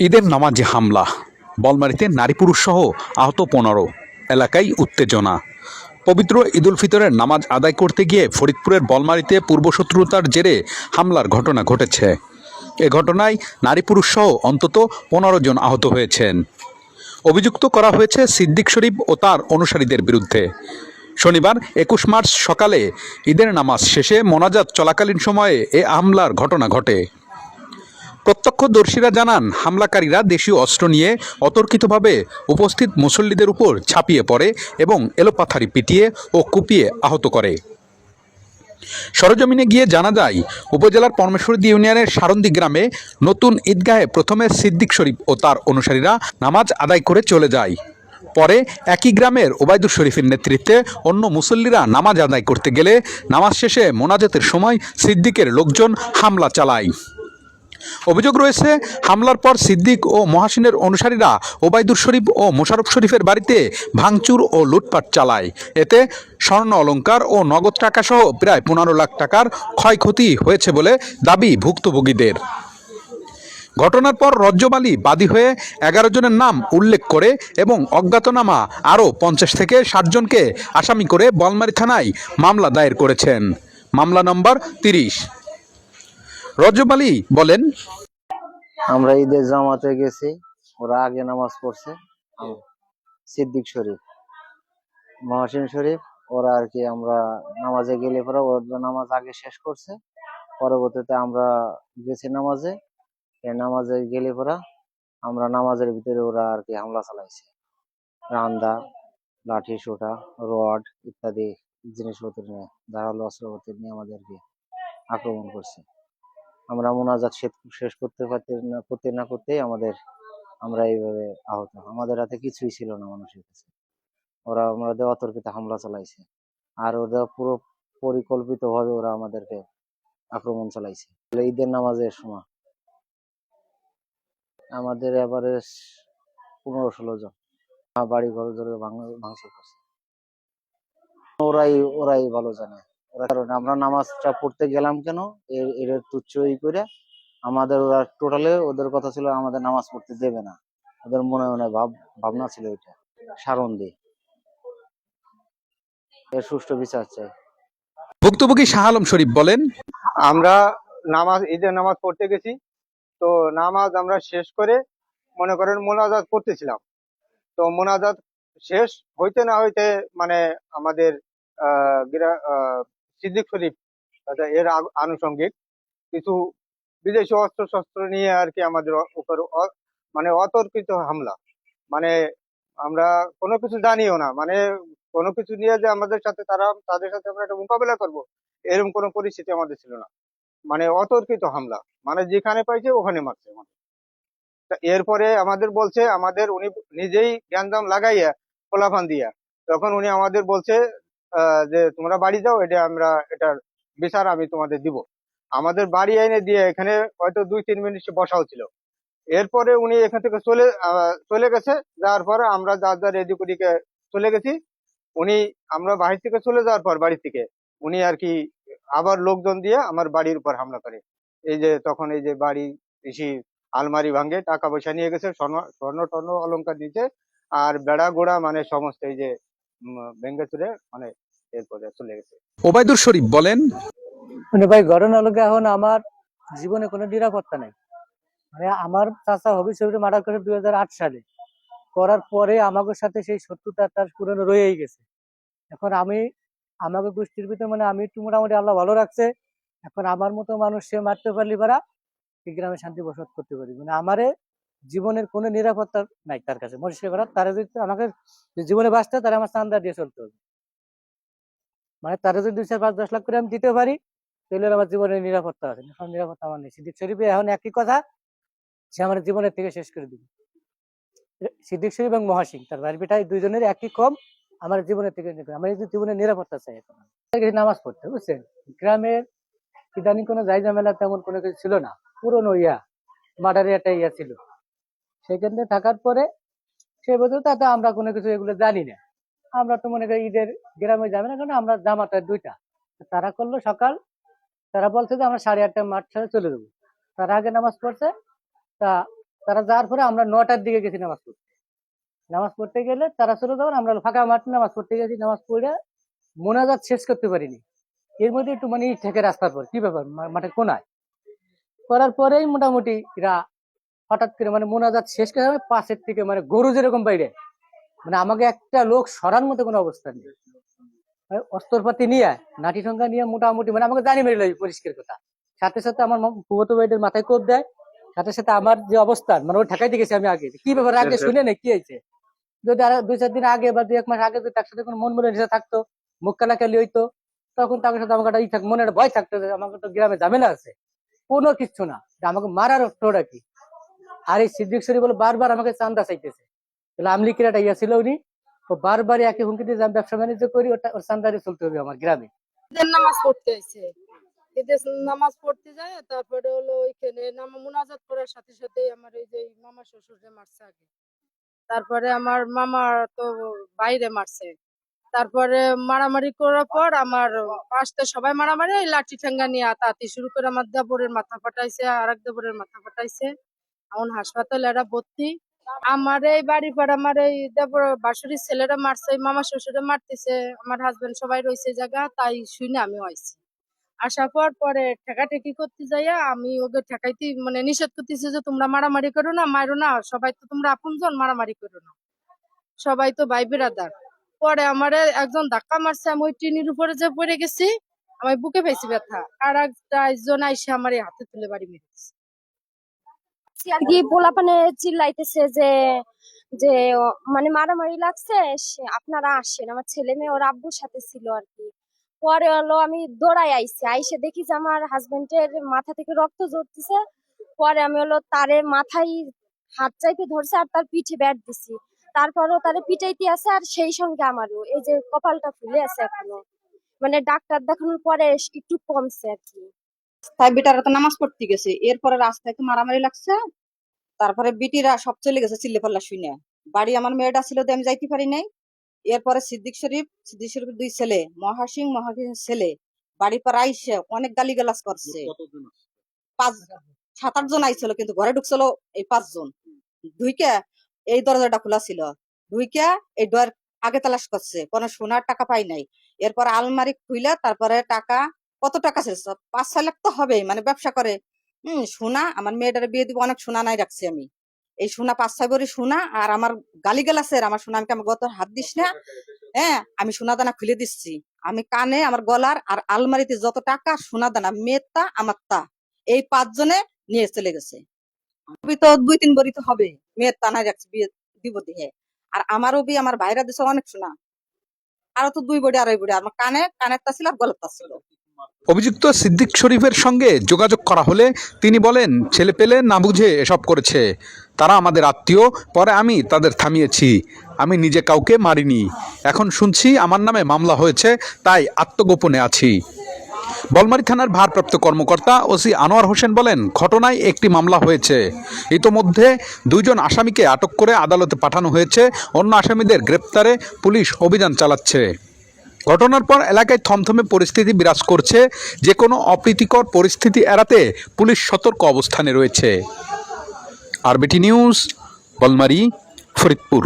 ঈদের নামাজে হামলা, বলমারীতে নারী পুরুষ সহ আহত ১৫, এলাকায় উত্তেজনা। পবিত্র ঈদুল ফিতরের নামাজ আদায় করতে গিয়ে ফরিদপুরের বলমারীতে পূর্বশত্রুতার জেরে হামলার ঘটনা ঘটেছে। এ ঘটনায় নারী পুরুষ সহ অন্তত ১৫ জন আহত হয়েছেন। অভিযুক্ত করা হয়েছে সিদ্দিক শরীফ ও তার অনুসারীদের বিরুদ্ধে। শনিবার ২১ মার্চ সকালে ঈদের নামাজ শেষে মোনাজাত চলাকালীন সময়ে এ হামলার ঘটনা ঘটে। প্রত্যক্ষদর্শীরা জানান, হামলাকারীরা দেশীয় অস্ত্র নিয়ে অতর্কিতভাবে উপস্থিত মুসল্লিদের উপর ঝাঁপিয়ে পড়ে এবং এলোপাথারি পিটিয়ে ও কুপিয়ে আহত করে। সরেজমিনে গিয়ে জানা যায়, উপজেলার পরমেশ্বরদী ইউনিয়নের সারন্দী গ্রামে নতুন ঈদগাহে প্রথমে সিদ্দিক শরীফ ও তার অনুসারীরা নামাজ আদায় করে চলে যায়। পরে একই গ্রামের ওবায়দুর শরীফের নেতৃত্বে অন্য মুসল্লিরা নামাজ আদায় করতে গেলে নামাজ শেষে মোনাজাতের সময় সিদ্দিকের লোকজন হামলা চালায়। অভিযোগ রয়েছে, হামলার পর সিদ্দিক ও মহাসিনের অনুসারীরা ওবায়দুর শরীফ ও মোশাররফ শরীফের বাড়িতে ভাঙচুর ও লুটপাট চালায়। এতে স্বর্ণ অলংকার ও নগদ টাকা সহ প্রায় ১৫ লাখ টাকার ক্ষয়ক্ষতি হয়েছে বলে দাবি ভুক্তভোগীদের। ঘটনার পর রজ্জব আলী বাদী হয়ে ১১ জনের নাম উল্লেখ করে এবং অজ্ঞাতনামা আরও ৫০ থেকে ৬০ জনকে আসামি করে বলমারী থানায় মামলা দায়ের করেছেন। মামলা নম্বর ৩০। রজ্জব আলী বলেন, আমরা ঈদের জামাতে গেছি, ওরা আগে নামাজ পড়ছে। সিদ্দিক শরীফ, মহাসিন শরীফ, ওরা আর কি আমরা নামাজে গেলে পরে ওরা নামাজ আগে শেষ করছে। পরবর্তীতে আমরা গেছি নামাজে, নামাজে গেলে পরে আমরা নামাজের ভিতরে ওরা আর কি হামলা চালাইছে। রান্দা, লাঠি সোটা, রড ইত্যাদি জিনিসপত্র নিয়ে, ধারালো অস্ত্রপাতি নিয়ে আমাদেরকে আক্রমণ করছে। আমরা মোনাজাত শেষ করতে না করতেই আমরা এইভাবে আহত। আমাদের হাতে কিছুই ছিল না মানুষের কাছে। ওরা আমাদের অতর্কিত হামলা চালাইছে, আর ওরা পুরো পরিকল্পিত ভাবে ওরা আমাদেরকে আক্রমণ চালাইছে। ঈদের নামাজের সময় আমাদের এভারেজ ১৫-১৬ জন বাড়ি ঘর ধরে ভাঙচুর করছে। ওরাই ভালো জানে। ওরা কারণে আমরা নামাজটা পড়তে গেলাম কেন এর তুচ্ছ করে আমাদের ওরা টোটালে ওদের কথা ছিল আমাদের নামাজ পড়তে দেবে না। ওদের মনে মনে ভাবনা ছিল এটা। সারন্দী, এর সুষ্ঠু বিচার চাই। ভুক্তভোগী শাহ আলম শরীফ বলেন, আমরা ঈদের নামাজ পড়তে গেছি। তো নামাজ আমরা শেষ করে মনে করেন মোনাজাত করতেছিলাম। তো মোনাজাত শেষ হইতে না হইতে মানে আমাদের সিদ্দিক শরীফ এর আনুষঙ্গিক কিছু বিদেশি অস্ত্র শস্ত্র নিয়ে আর কি আমাদের উপর মানে অতর্কিত হামলা। মানে আমরা কোনো কিছু জানিও না, মানে কোনো কিছু নিয়ে যে আমাদের সাথে তাদের সাথে আমরা একটা মোকাবেলা করব, এরকম কোনো পরিস্থিতি আমাদের ছিল না। মানে অতর্কিত হামলা, মানে যেখানে পাইছে ওখানে মারছে আমাদের। এরপরে আমাদের বলছে, উনি নিজেই গ্যাঞ্জাম লাগাইয়া পোলাপান দিয়া, তখন উনি আমাদের বলছে যে তোমরা বাড়ি যাও, এটার বিচার আমি তোমাদের দিব। আমাদের বাড়ি এনে দিয়ে এখানে হয়তো ২-৩ মিনিট বসাও ছিল। এরপরে উনি এখান থেকে চলে গেছে। যাওয়ার পর আমরা যার রেডি করিকে চলে গেছি। আমরা বাড়ি থেকে চলে যাওয়ার পর বাড়ি থেকে উনি আর কি আবার লোকজন দিয়ে আমার বাড়ির উপর হামলা করে। তখন এই যে বাড়ি এসে আলমারি ভাঙে, টাকা পয়সা নিয়ে গেছে, স্বর্ণ অলংকার নিচে, আর বেড়া গোড়া মানে সমস্ত এই যে ভেঙে চুরে মানে এরপরে চলে গেছে। ওবায়দুর শরীফ বলেন, মানে ভাই ঘটনা হলো এখন আমার জীবনে কোনো নিরাপত্তা নেই। মানে আমার চাচা হবি শরীরে মার্ডার করে ২০০৮ সালে, করার পরে আমাদের সাথে সেই শত্রুতা তার পুরনো রয়েই গেছে। এখন আমাকে গোষ্ঠীর ভিতরে মানে আমি একটু মোটামুটি আল্লাহ ভালো রাখছে। এখন আমার মতো মানুষ সে মারতে পারলি পারা এই গ্রামে শান্তি বসবাস করতে পারি, মানে আমারে জীবনের কোনো নিরাপত্তা নাই তার কাছে। মরিষ্কার করা তারা যদি আমাকে জীবনে বাঁচতে, তারা আমার চান্দা দিয়ে চলতে হবে। মানে তারা যদি ২-৪-৫-১০ লাখ করে আমি দিতে পারি, তাহলে আমার জীবনের নিরাপত্তা আছে। এখন নিরাপত্তা আমার নেই। সিদ্দিক শরীফে এখন একই কথা, সে আমার জীবনের থেকে শেষ করে দিবে। সিদ্দিক শরীফ এবং মহাসিং তার ভাই বেটাই দুইজনের একই কম আমার জীবনের থেকে। আমার জীবনের নিরাপত্তা চাই এখন। নামাজ পড়তে, বুঝছেন, গ্রামের ইদানিং কোনো যাই ঝামেলা তেমন কোনো কিছু ছিল না। পুরনো মার্ডারের একটা ছিল। সেখানে থাকার পরে সে বছর তাতে আমরা কোনো কিছু এগুলো জানি না। আমরা তো মনে করি ঈদের গ্রামে যাবে না, কারণ আমরা জামাটা ২টা। তারা করলো সকাল, তারা বলছে যে আমরা ৮:৩০ মাঠ ছেড়ে চলে যাবো। তারা আগে নামাজ পড়ছে। তা তারা যাওয়ার পরে আমরা 9টার দিকে গেছি নামাজ পড়তে। নামাজ পড়তে গেলে তারা চলে যাবেন, আমরা ফাঁকা মাঠে নামাজ পড়তে গেছি। নামাজ পড়ে মোনাজাত শেষ করতে পারিনি, এর মধ্যে একটু মানে থেকে রাস্তার পর কি ব্যাপার মাঠের কোনায় করার পরেই মোটামুটি এরা হঠাৎ করে মানে মোনাজাত শেষ করে যাবে পাশের থেকে মানে গরু যেরকম বাইরে, মানে আমাকে একটা লোক সরার মতো কোনো অবস্থা নেই। অস্ত্রপাতি নিয়ে নাটি সংখ্যা নিয়ে মোটামুটি মানে আমাকে জানি মেরে লাগে পরিষ্কার কথা। সাথে সাথে আমার ফুফাতো ভাইদের মাথায় কোপ দেয়, সাথে সাথে আমার যে অবস্থান মানে ওই ঠেকাইতে গেছি আমি আগে কি ব্যাপার আগে শুনে নেই কি হয়েছে। যদি আর 2-4 দিন আগে বা 2-1 মাস আগে যদি তার সাথে কোনো মন মনে থাকতো, মুখ কালাকালি হইতো, তখন তার সাথে আমাকে একটা মনে একটা ভয় থাকতো যে আমাকে তো গ্রামে ঝামেলা আছে। কোনো কিছু না, আমাকে মারার অর্থটা কি। আর এই সিদ্দিক শরীফ বলে বারবার আমাকে চান্দা চাইতেছে, আমলিকের একটা ইয়া ছিল উনি, ও বারবারই একই হুমকি দিয়ে আমি ব্যবসা বাণিজ্য করি, ওটা ওর চান্দারে চলতে হবে আমার গ্রামে। ঈদের নামাজ পড়তে হয়েছে, ঈদের নামাজ পড়তে যায়, তারপরে হলো ওইখানে মুনাজাত করার সাথে সাথে আমার ওই যে মামা শ্বশুরে মারছে আগে, তারপরে আমার মামা তো বাইরে মারছে, তারপরে মারামারি করার পর আমার পাশে সবাই মারামারি ওই লাঠি ঠেঙ্গা নিয়ে আতাআতি শুরু করে আমার দেবরের মাথা ফাটাইছে, আর এক দেবরের মাথা ফাটাইছে। এখন হাসপাতালে এরা ভর্তি। আমার এই বাড়ি পর আমার এই দেবর বাসুরির ছেলেরা মারছে, এই মামা শ্বশুরে মারতেছে, আমার হাজবেন্ড সবাই রয়েছে জায়গা, তাই শুনে আমি হয়েছি। আসার পর পরে ঠেকাঠেকি করতে যাইয়া আমি ওকে ঠেকাইতে মানে নিষেধ করতেছি যে তোমরা মারামারি করো না, মারো না, সবাই তো তোমরা আপনজন, মারামারি করো না, সবাই তো ভাই বিরাদার। পরে আমারে একজন ধাক্কা মারছে, আমি ওই টিনির উপরে যে পড়ে গেছি, আমার বুকে পেয়েছি ব্যথা, আর একজন আইসে আমার এই হাতে তুলে বাড়ি মেরেছে। আর কি পোলাপানে চিল্লাইতেছে যে যে মানে মারামারি লাগছে, আপনারা আসেন, আমার ছেলে মেয়ে ওর আব্বুর সাথে ছিল আর কি। পরে হলো আমি দৌড়াই আইসে দেখি যে আমার হাজবেন্ডের মাথা থেকে রক্ত ঝরতেছে। পরে আমি হলো তারে মাথায় হাত চাইতে ধরছে আর তার পিঠে ব্যাট দিছি, তারপরও তারে পিটাইতে আছে, আর সেই সঙ্গে আমারও এই যে কপালটা ফুলে আছে এখনো, মানে ডাক্তার দেখানোর পরে একটু কমছে আর কি। তাই বেটারা তো নামাজ পড়তে গেছে, এরপরে রাস্তায় তো মারামারি লাগছে, তারপরে বিটিরা সব চলে গেছে চিল্লে পাল্লা শুনে। বাড়ি আমার মেয়েটা ছিল আমি যাইতে পারি নাই। এরপরে সিদ্দিক শরীফের 2 ছেলে, মহাসিং ছেলে বাড়ি পর আইসে অনেক গালিগালাজ করছে। 7-8 জন আইছিল, কিন্তু ঘরে ঢুকছিল এই 5 জন। ঢুইকে এই দরজাটা খোলা ছিল, ঢুইকে এই ডোর আগে তালাশ করছে, কোনো সোনার টাকা পাই নাই। এরপর আলমারি খুইলা তারপরে টাকা, কত টাকা ছিল 5-6 লাখ তো হবে, মানে ব্যবসা করে। সোনা, আমার মেয়েটার বিয়ে দিব, অনেক সোনা নাই রাখছি আমি। এই সোনা 5-6 ভরি সোনা, আর আমার গালিগালাজের আমার সোনা, আমি গত হাত দিস না, হ্যাঁ আমি সোনা দানা খুলে দিচ্ছি। আমি কানে, আমার গলার আর আলমারিতে যত টাকা সোনা দানা, মেয়েরটা আমারটা, এই 5 জনে নিয়ে চলে গেছে। তো 2-3 ভরি তো হবে, মেয়ের তা নাই রাখছি, বিয়ে দিব দিয়ে। আর আমারও বিয়ে আমার ভাইরা দিছে অনেক সোনা, আরো তো 2 ভরি 2.5 ভরি, আমার কানেরটা ছিল আর গলারটা ছিল। অভিযুক্ত সিদ্দিক শরীফের সঙ্গে যোগাযোগ করা হলে তিনি বলেন, ছেলে পেলে না বুঝে এসব করেছে, তারা আমাদের আত্মীয়, পরে আমি তাদের থামিয়েছি, আমি নিজে কাউকে মারিনি, এখন শুনছি আমার নামে মামলা হয়েছে, তাই আত্মগোপনে আছি। বলমারী থানার ভারপ্রাপ্ত কর্মকর্তা ওসি আনোয়ার হোসেন বলেন, ঘটনায় একটি মামলা হয়েছে, ইতোমধ্যে 2 জন আসামিকে আটক করে আদালতে পাঠানো হয়েছে, অন্য আসামিদের গ্রেপ্তারে পুলিশ অভিযান চালাচ্ছে। ঘটনার পর এলাকায় থমথমে পরিস্থিতি বিরাজ করছে, যে কোনো অপ্রীতিকর পরিস্থিতি এড়াতে পুলিশ সতর্ক অবস্থানে রয়েছে। RBT news, Bolmari, Faridpur.